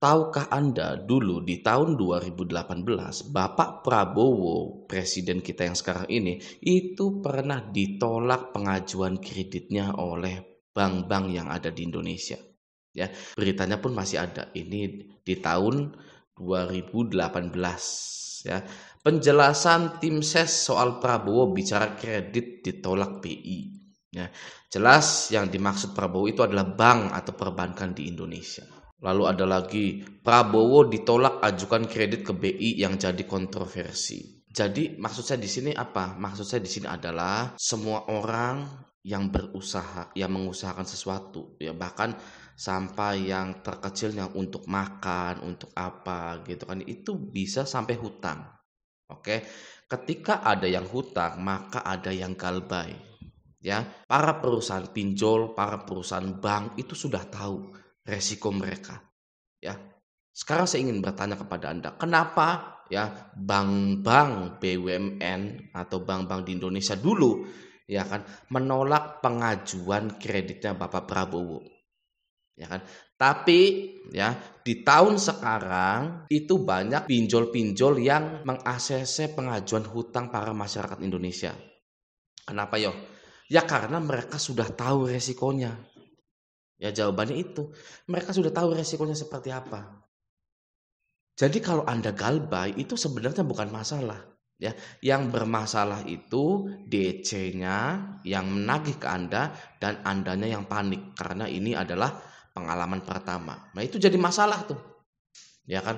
Tahukah Anda dulu di tahun 2018 Bapak Prabowo, presiden kita yang sekarang ini, itu pernah ditolak pengajuan kreditnya oleh bank-bank yang ada di Indonesia. Ya, beritanya pun masih ada. Ini di tahun 2018 ya. Penjelasan tim ses soal Prabowo bicara kredit ditolak BI. Ya, jelas yang dimaksud Prabowo itu adalah bank atau perbankan di Indonesia. Lalu ada lagi, Prabowo ditolak ajukan kredit ke BI yang jadi kontroversi. Jadi maksud saya di sini apa? Maksud saya di sini adalah semua orang yang berusaha, yang mengusahakan sesuatu, ya bahkan sampai yang terkecilnya untuk makan, untuk apa gitu kan, itu bisa sampai hutang. Oke, ketika ada yang hutang, maka ada yang galbay. Ya, para perusahaan pinjol, para perusahaan bank itu sudah tahu resiko mereka. Ya, sekarang saya ingin bertanya kepada Anda, kenapa ya bank-bank BUMN atau bank-bank di Indonesia dulu ya kan menolak pengajuan kreditnya Bapak Prabowo? Ya kan? Tapi ya di tahun sekarang itu banyak pinjol-pinjol yang meng-ACC pengajuan hutang para masyarakat Indonesia. Kenapa yo? Ya karena mereka sudah tahu resikonya. Ya jawabannya itu. Mereka sudah tahu resikonya seperti apa. Jadi kalau Anda galbay itu sebenarnya bukan masalah. Ya, yang bermasalah itu DC-nya yang menagih ke Anda dan Andanya yang panik karena ini adalah pengalaman pertama. Nah, itu jadi masalah tuh. Ya kan?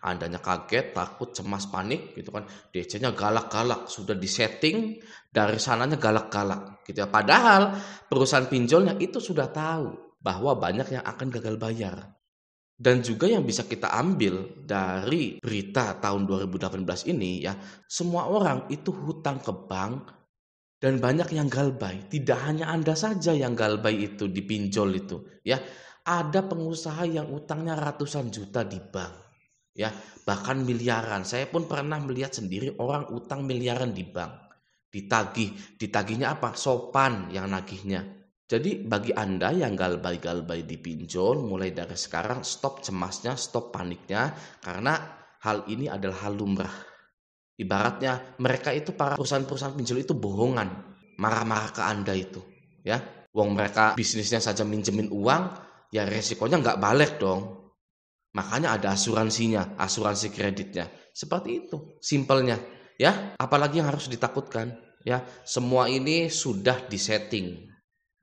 Andanya kaget, takut, cemas, panik gitu kan. DC-nya galak-galak, sudah disetting dari sananya galak-galak gitu ya. Padahal perusahaan pinjolnya itu sudah tahu bahwa banyak yang akan gagal bayar. Dan juga yang bisa kita ambil dari berita tahun 2018 ini ya, semua orang itu hutang ke bank dan banyak yang galbay. Tidak hanya Anda saja yang galbay itu di pinjol itu ya. Ada pengusaha yang utangnya ratusan juta di bank. Ya, bahkan miliaran. Saya pun pernah melihat sendiri orang utang miliaran di bank. Ditagihnya apa? Sopan yang nagihnya. Jadi bagi Anda yang galbay-galbay di pinjol, mulai dari sekarang stop cemasnya, stop paniknya, karena hal ini adalah hal lumrah. Ibaratnya mereka itu, para perusahaan-perusahaan pinjol itu bohongan, marah-marah ke Anda itu. Ya, wong mereka bisnisnya saja minjemin uang, ya resikonya nggak balik dong. Makanya ada asuransinya, asuransi kreditnya. Seperti itu, simpelnya. Ya, apalagi yang harus ditakutkan? Ya, semua ini sudah disetting.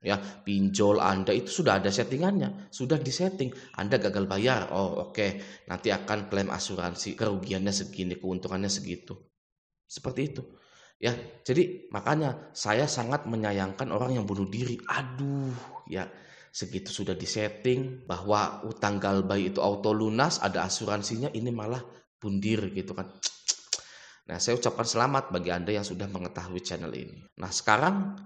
Ya, pinjol Anda itu sudah ada settingannya, sudah disetting. Anda gagal bayar, oh oke, nanti akan klaim asuransi, kerugiannya segini, keuntungannya segitu. Seperti itu. Ya, jadi makanya saya sangat menyayangkan orang yang bunuh diri. Aduh, ya segitu sudah disetting bahwa utang galbay itu auto lunas, ada asuransinya, ini malah bundir gitu kan. Nah, saya ucapkan selamat bagi Anda yang sudah mengetahui channel ini. Nah, sekarang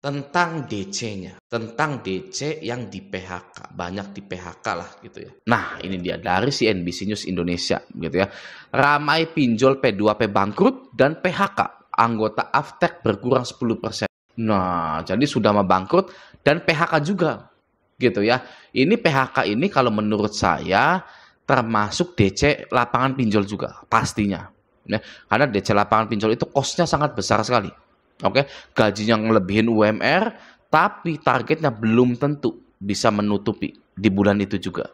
tentang DC-nya, tentang DC yang di PHK, banyak di PHK lah gitu ya. Nah, ini dia dari CNBC News Indonesia gitu ya. Ramai pinjol P2P bangkrut dan PHK, anggota Aftek berkurang 10%. Nah, jadi sudah mau bangkrut dan PHK juga gitu ya. Ini PHK ini kalau menurut saya termasuk DC lapangan pinjol juga pastinya. Ya, karena DC lapangan pinjol itu kosnya sangat besar sekali. Oke, gajinya ngelebihin UMR, tapi targetnya belum tentu bisa menutupi di bulan itu juga.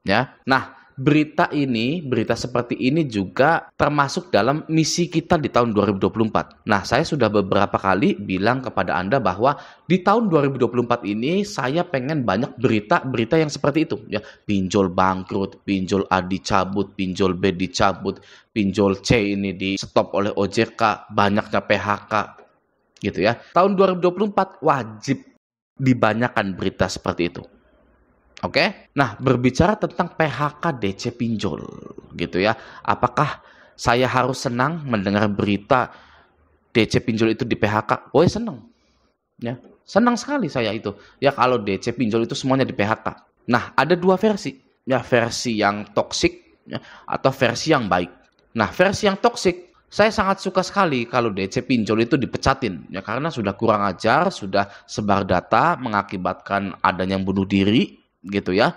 Ya, nah berita seperti ini juga termasuk dalam misi kita di tahun 2024. Nah, saya sudah beberapa kali bilang kepada Anda bahwa di tahun 2024 ini saya pengen banyak berita-berita yang seperti itu. Ya, pinjol bangkrut, pinjol A dicabut, pinjol B dicabut, pinjol C ini di stop oleh OJK, banyaknya PHK gitu ya. Tahun 2024 wajib dibanyakan berita seperti itu. Oke, nah berbicara tentang PHK DC pinjol gitu ya, apakah saya harus senang mendengar berita DC pinjol itu di PHK? Oh ya senang, ya senang sekali saya itu. Ya kalau DC pinjol itu semuanya di PHK. Nah ada dua versi, ya versi yang toksik ya, atau versi yang baik. Nah versi yang toksik saya sangat suka sekali kalau DC pinjol itu dipecatin ya karena sudah kurang ajar, sudah sebar data mengakibatkan adanya yang bunuh diri gitu ya.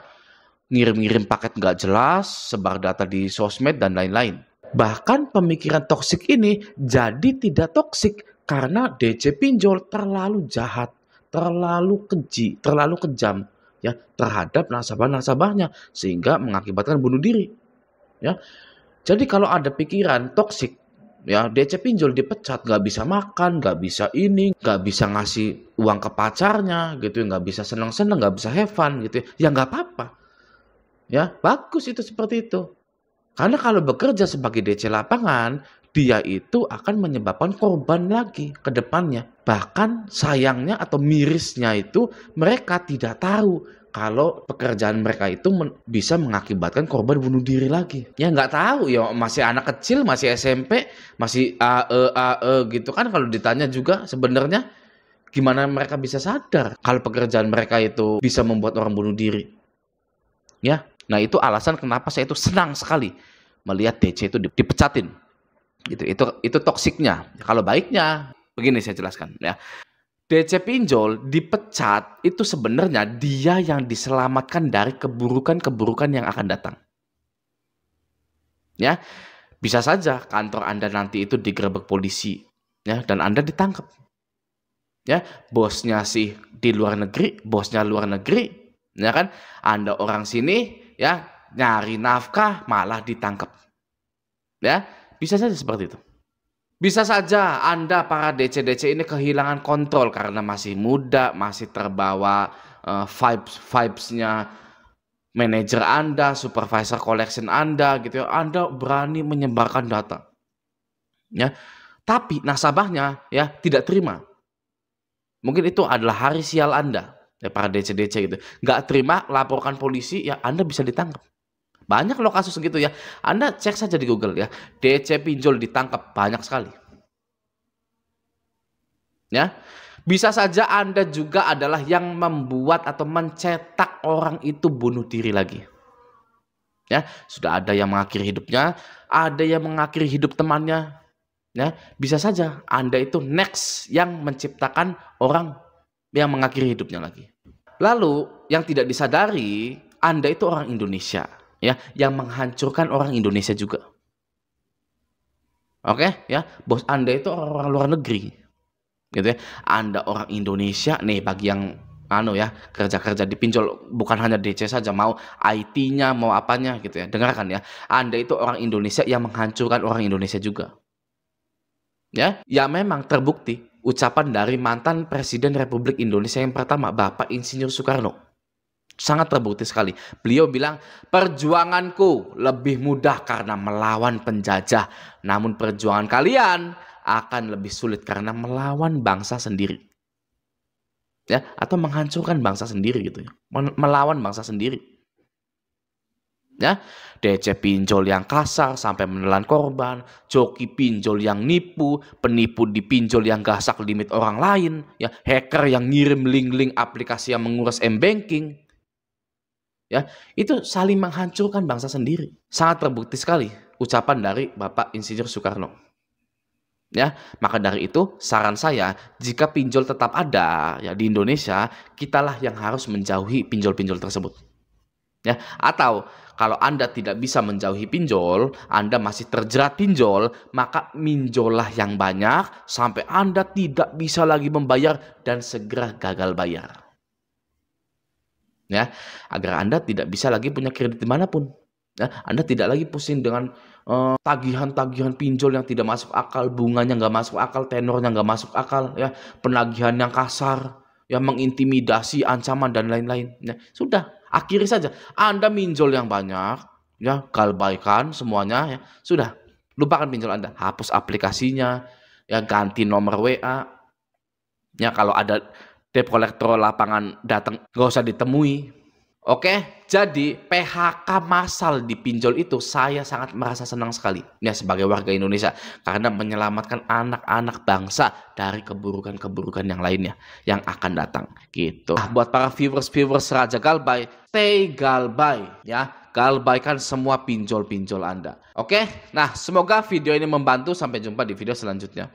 ngirim-ngirim paket nggak jelas, sebar data di sosmed, dan lain-lain. Bahkan pemikiran toksik ini jadi tidak toksik karena DC pinjol terlalu jahat, terlalu keji, terlalu kejam ya terhadap nasabah-nasabahnya sehingga mengakibatkan bunuh diri. Ya. Jadi kalau ada pikiran toksik, ya DC pinjol dipecat, nggak bisa makan, nggak bisa ini, nggak bisa ngasih uang ke pacarnya, gitu, nggak bisa senang-senang, nggak bisa have fun, gitu, ya nggak apa-apa. Ya bagus itu seperti itu. Karena kalau bekerja sebagai DC lapangan, dia itu akan menyebabkan korban lagi ke depannya. Bahkan sayangnya atau mirisnya itu mereka tidak tahu kalau pekerjaan mereka itu bisa mengakibatkan korban bunuh diri lagi. Ya nggak tahu ya, masih anak kecil, masih SMP, masih AE gitu kan, kalau ditanya juga sebenarnya gimana mereka bisa sadar kalau pekerjaan mereka itu bisa membuat orang bunuh diri. Ya. Nah, itu alasan kenapa saya itu senang sekali melihat DC itu dipecatin. Gitu. Itu toksiknya. Kalau baiknya, begini saya jelaskan ya. DC pinjol dipecat itu sebenarnya dia yang diselamatkan dari keburukan-keburukan yang akan datang. Ya. Bisa saja kantor Anda nanti itu digerebek polisi ya, dan Anda ditangkap. Ya, bosnya sih di luar negeri, bosnya luar negeri, ya kan? Anda orang sini ya nyari nafkah malah ditangkap. Ya, bisa saja seperti itu. Bisa saja Anda para DC-DC ini kehilangan kontrol karena masih muda, masih terbawa vibes-nya manajer Anda, supervisor collection Anda gitu ya. Anda berani menyebarkan data. Ya. Tapi nasabahnya ya tidak terima. Mungkin itu adalah hari sial Anda, ya para DC-DC gitu. Nggak terima, laporkan polisi, ya Anda bisa ditangkap. Banyak loh kasus gitu ya. Anda cek saja di Google ya. DC pinjol ditangkap, banyak sekali. Ya. Bisa saja Anda juga adalah yang membuat atau mencetak orang itu bunuh diri lagi. Ya, sudah ada yang mengakhiri hidupnya, ada yang mengakhiri hidup temannya. Ya, bisa saja Anda itu next yang menciptakan orang yang mengakhiri hidupnya lagi. Lalu yang tidak disadari, Anda itu orang Indonesia, ya, yang menghancurkan orang Indonesia juga. Oke, ya, bos Anda itu orang luar negeri, gitu ya. Anda orang Indonesia nih, bagi yang kerja-kerja di pinjol, bukan hanya DC saja, mau IT-nya, mau apanya gitu ya. Dengarkan ya, Anda itu orang Indonesia yang menghancurkan orang Indonesia juga. Ya memang terbukti ucapan dari mantan Presiden Republik Indonesia yang pertama, Bapak Insinyur Soekarno. Sangat terbukti sekali. Beliau bilang, perjuanganku lebih mudah karena melawan penjajah. Namun perjuangan kalian akan lebih sulit karena melawan bangsa sendiri. Ya, atau menghancurkan bangsa sendiri gitu ya. Melawan bangsa sendiri. Ya, DC pinjol yang kasar sampai menelan korban, joki pinjol yang nipu, penipu di pinjol yang gasak limit orang lain, ya, hacker yang ngirim link-link aplikasi yang mengurus m-banking. Ya, itu saling menghancurkan bangsa sendiri. Sangat terbukti sekali ucapan dari Bapak Insinyur Soekarno. Ya, maka dari itu saran saya, jika pinjol tetap ada ya di Indonesia, kitalah yang harus menjauhi pinjol-pinjol tersebut. Ya, atau kalau Anda tidak bisa menjauhi pinjol, Anda masih terjerat pinjol, maka minjollah yang banyak sampai Anda tidak bisa lagi membayar dan segera gagal bayar. Ya, agar Anda tidak bisa lagi punya kredit dimanapun. Ya, Anda tidak lagi pusing dengan tagihan-tagihan pinjol yang tidak masuk akal, bunganya nggak masuk akal, tenornya nggak masuk akal, ya, penagihan yang kasar, yang mengintimidasi, ancaman dan lain-lain. Ya, sudah. Akhiri saja, Anda minjol yang banyak, ya, galbaikan semuanya, ya, sudah, lupakan pinjol Anda, hapus aplikasinya, ya, ganti nomor WA, ya, kalau ada debt collector lapangan datang, nggak usah ditemui. Oke, jadi PHK massal di pinjol itu saya sangat merasa senang sekali ya sebagai warga Indonesia karena menyelamatkan anak-anak bangsa dari keburukan-keburukan yang lainnya yang akan datang gitu. Buat para viewers Raja Galbay, stay Galbay ya. Galbaykan semua pinjol-pinjol Anda. Oke, nah semoga video ini membantu. Sampai jumpa di video selanjutnya.